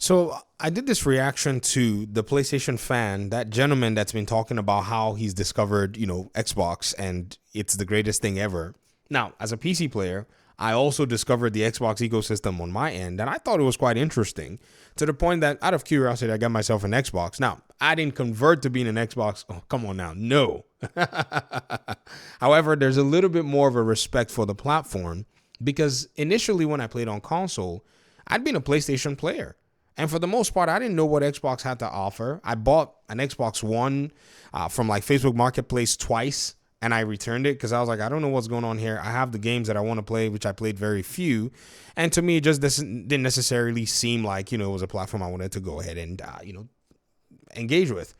So I did this reaction to the PlayStation fan, that gentleman that's been talking about how he's discovered, Xbox and it's the greatest thing ever. Now, as a PC player, I also discovered the Xbox ecosystem on my end, and I thought it was quite interesting to the point that out of curiosity, I got myself an Xbox. Now, I didn't convert to being an Xbox. Oh, come on now. No. However, there's a little bit more of a respect for the platform because initially when I played on console, I'd been a PlayStation player. And for the most part, I didn't know what Xbox had to offer. I bought an Xbox One from like Facebook Marketplace twice, and I returned it because I was like, I don't know what's going on here. I have the games that I want to play, which I played very few. And to me, it just didn't necessarily seem like, it was a platform I wanted to go ahead and, engage with.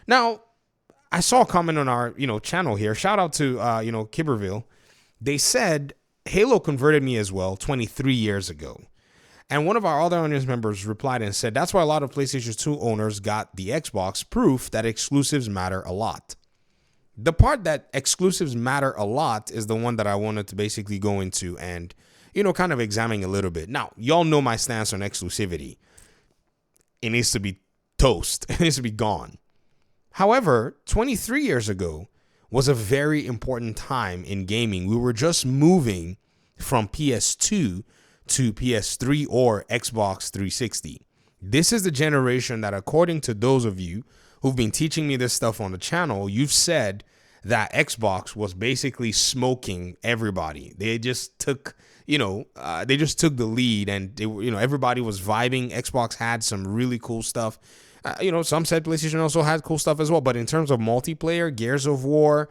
Now, I saw a comment on our, channel here. Shout out to, Kibberville. They said Halo converted me as well 23 years ago. And one of our other audience members replied and said, that's why a lot of PlayStation 2 owners got the Xbox, proof that exclusives matter a lot. The part that exclusives matter a lot is the one that I wanted to basically go into and, kind of examine a little bit. Now, y'all know my stance on exclusivity. It needs to be toast. It needs to be gone. However, 23 years ago was a very important time in gaming. We were just moving from PS2 to PS3 or Xbox 360. This is the generation that, according to those of you who've been teaching me this stuff on the channel, you've said that Xbox was basically smoking everybody. They just took, the lead, and everybody was vibing. Xbox had some really cool stuff. Some said PlayStation also had cool stuff as well. But in terms of multiplayer, Gears of War,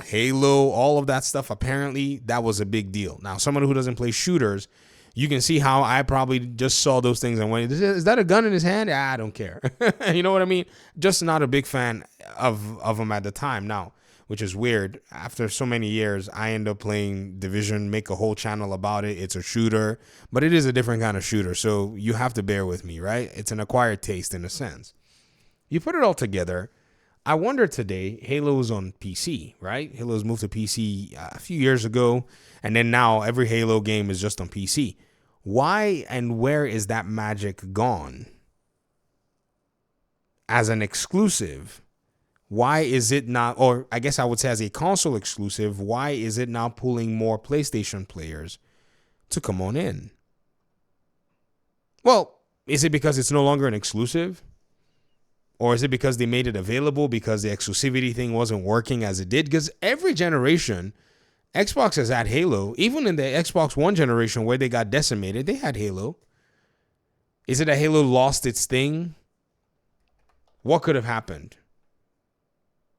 Halo, all of that stuff, apparently that was a big deal. Now, someone who doesn't play shooters, you can see how I probably just saw those things and went, is that a gun in his hand? I don't care. You know what I mean? Just not a big fan of them at the time. Now, which is weird. After so many years, I end up playing Division, make a whole channel about it. It's a shooter, but it is a different kind of shooter. So you have to bear with me, right? It's an acquired taste in a sense. You put it all together. I wonder today, Halo's on PC, right? Halo's moved to PC a few years ago, and then now every Halo game is just on PC. Why and where is that magic gone? As an exclusive, why is it not, or I guess I would say as a console exclusive, why is it now pulling more PlayStation players to come on in? Well, is it because it's no longer an exclusive? Or is it because they made it available because the exclusivity thing wasn't working as it did? Because every generation, Xbox has had Halo. Even in the Xbox One generation where they got decimated, they had Halo. Is it that Halo lost its thing? What could have happened?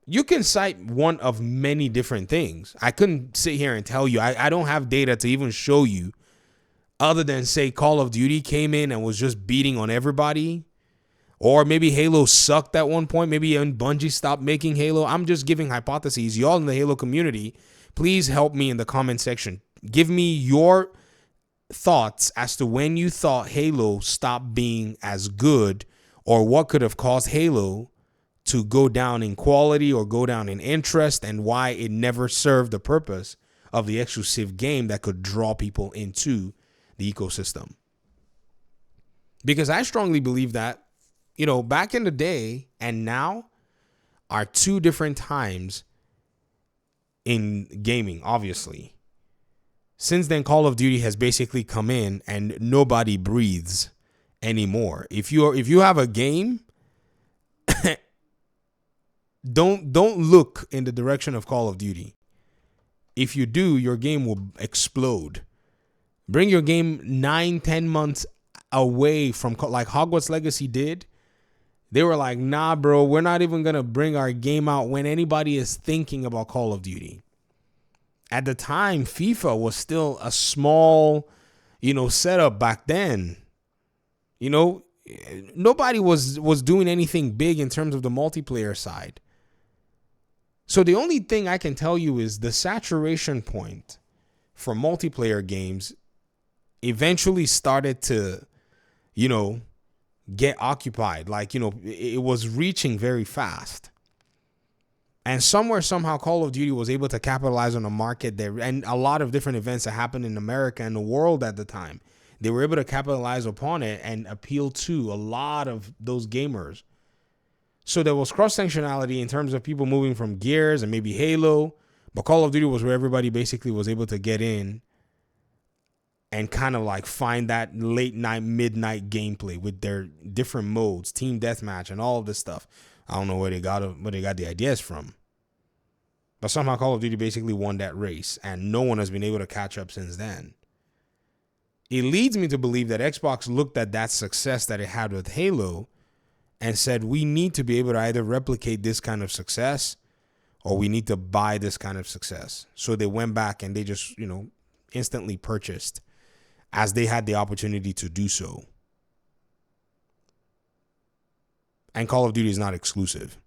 You can cite one of many different things. I couldn't sit here and tell you. I don't have data to even show you other than say Call of Duty came in and was just beating on everybody. Or maybe Halo sucked at one point. Maybe Bungie stopped making Halo. I'm just giving hypotheses. Y'all in the Halo community, please help me in the comment section. Give me your thoughts as to when you thought Halo stopped being as good, or what could have caused Halo to go down in quality or go down in interest, and why it never served the purpose of the exclusive game that could draw people into the ecosystem. Because I strongly believe that, back in the day and now are two different times in gaming, obviously. Since then, Call of Duty has basically come in and nobody breathes anymore. If you have a game, don't look in the direction of Call of Duty. If you do, your game will explode. Bring your game 9-10 months away from, like Hogwarts Legacy did. They were like, nah, bro, we're not even going to bring our game out when anybody is thinking about Call of Duty. At the time, FIFA was still a small, setup back then. Nobody was doing anything big in terms of the multiplayer side. So the only thing I can tell you is the saturation point for multiplayer games eventually started to, get occupied. Like, it was reaching very fast. And somewhere, somehow, Call of Duty was able to capitalize on a market there, and a lot of different events that happened in America and the world at the time. they were able to capitalize upon it and appeal to a lot of those gamers. So there was cross-functionality in terms of people moving from Gears and maybe Halo, but Call of Duty was where everybody basically was able to get in and kind of like find that late night, midnight gameplay with their different modes, team deathmatch, and all of this stuff. I don't know where they got the ideas from, but somehow Call of Duty basically won that race, and no one has been able to catch up since then. It leads me to believe that Xbox looked at that success that it had with Halo and said, we need to be able to either replicate this kind of success or we need to buy this kind of success. So they went back and they just, instantly purchased as they had the opportunity to do so. And Call of Duty is not exclusive.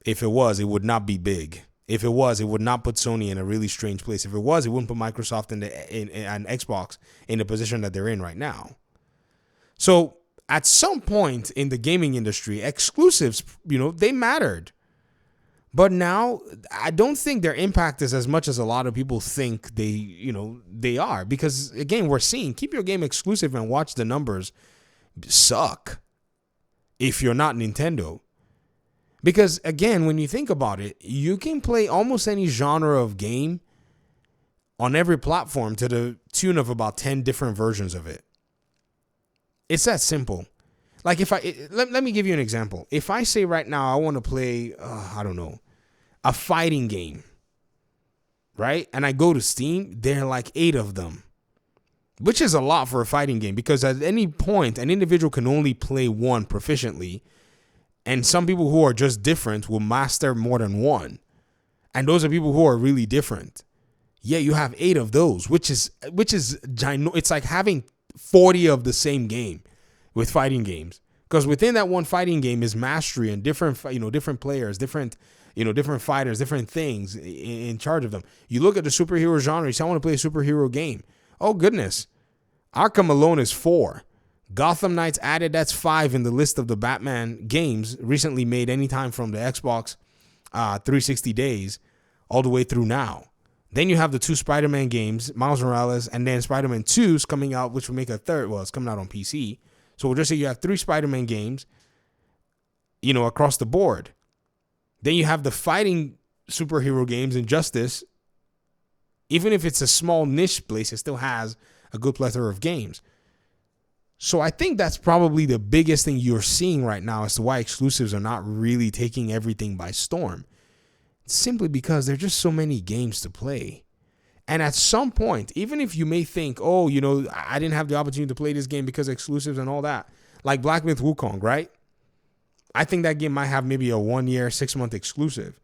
If it was, it would not be big. If it was, it would not put Sony in a really strange place. If it was, it wouldn't put Microsoft and Xbox in the position that they're in right now. So at some point in the gaming industry, exclusives, they mattered. But now I don't think their impact is as much as a lot of people think they are. Because again, we're seeing keep your game exclusive and watch the numbers suck if you're not Nintendo. Because again, when you think about it, you can play almost any genre of game on every platform to the tune of about 10 different versions of it. It's that simple. Like let me give you an example. If I say right now I want to play, a fighting game, right? And I go to Steam, there are like 8 of them, which is a lot for a fighting game because at any point, an individual can only play one proficiently. And some people who are just different will master more than one. And those are people who are really different. Yeah, you have 8 of those, which is it's like having 40 of the same game with fighting games. Because within that one fighting game is mastery and different players, different fighters, different things in charge of them. You look at the superhero genre, you say, I want to play a superhero game. Oh, goodness. Arkham alone is 4. Gotham Knights added, that's 5 in the list of the Batman games recently made anytime from the Xbox 360 days all the way through now. Then you have the 2 Spider-Man games, Miles Morales, and then Spider-Man 2 is coming out, which will make a third. Well, it's coming out on PC. So we'll just say you have 3 Spider-Man games, across the board. Then you have the fighting superhero games, Injustice. Even if it's a small niche place, it still has a good plethora of games. So I think that's probably the biggest thing you're seeing right now as to why exclusives are not really taking everything by storm. It's simply because there are just so many games to play. And at some point, even if you may think, I didn't have the opportunity to play this game because of exclusives and all that, like Black Myth Wukong, right? I think that game might have maybe a 1-year, 6-month exclusive.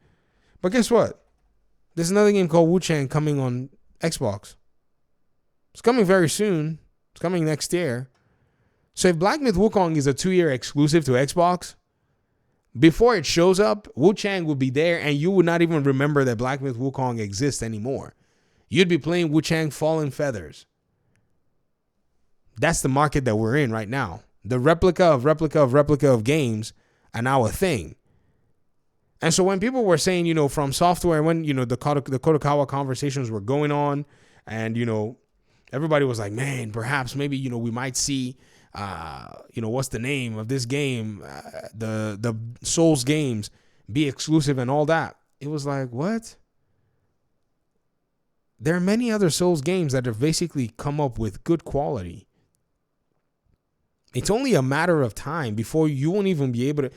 But guess what? There's another game called Wu Chang coming on Xbox. It's coming very soon. It's coming next year. So if Black Myth Wukong is a 2-year exclusive to Xbox, before it shows up, Wu Chang will be there and you would not even remember that Black Myth Wukong exists anymore. You'd be playing Wu Chang Fallen Feathers. That's the market that we're in right now. The replica of games are now a thing. And so when people were saying, From Software, when, the Kotokawa conversations were going on and, everybody was like, man, perhaps maybe, we might see, what's the name of this game? The Souls games be exclusive and all that. It was like, what? There are many other Souls games that have basically come up with good quality. It's only a matter of time before you won't even be able to.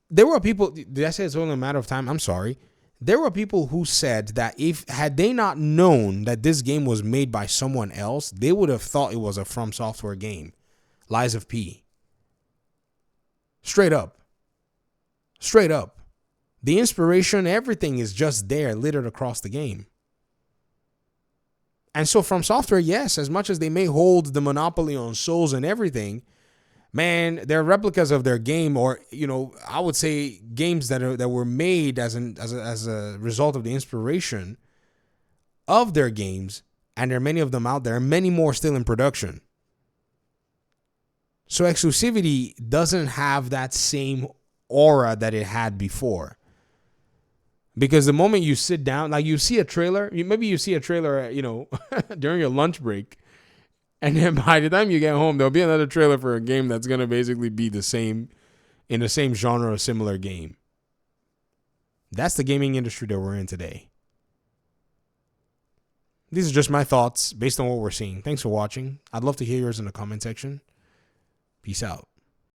There were people, did I say it's only a matter of time? I'm sorry. There were people who said that had they not known that this game was made by someone else, they would have thought it was a From Software game. Lies of P. Straight up. The inspiration, everything is just there, littered across the game. And so From Software, yes, as much as they may hold the monopoly on Souls and everything, man, they're replicas of their game, or I would say games that were made as a result of the inspiration of their games, and there are many of them out there, and many more still in production. So exclusivity doesn't have that same aura that it had before. Because the moment you sit down, like you see a trailer, maybe you see a trailer, during your lunch break, And then by the time you get home, there'll be another trailer for a game that's going to basically be the same, in the same genre or similar game. That's the gaming industry that we're in today. These are just my thoughts based on what we're seeing. Thanks for watching. I'd love to hear yours in the comment section. Peace out.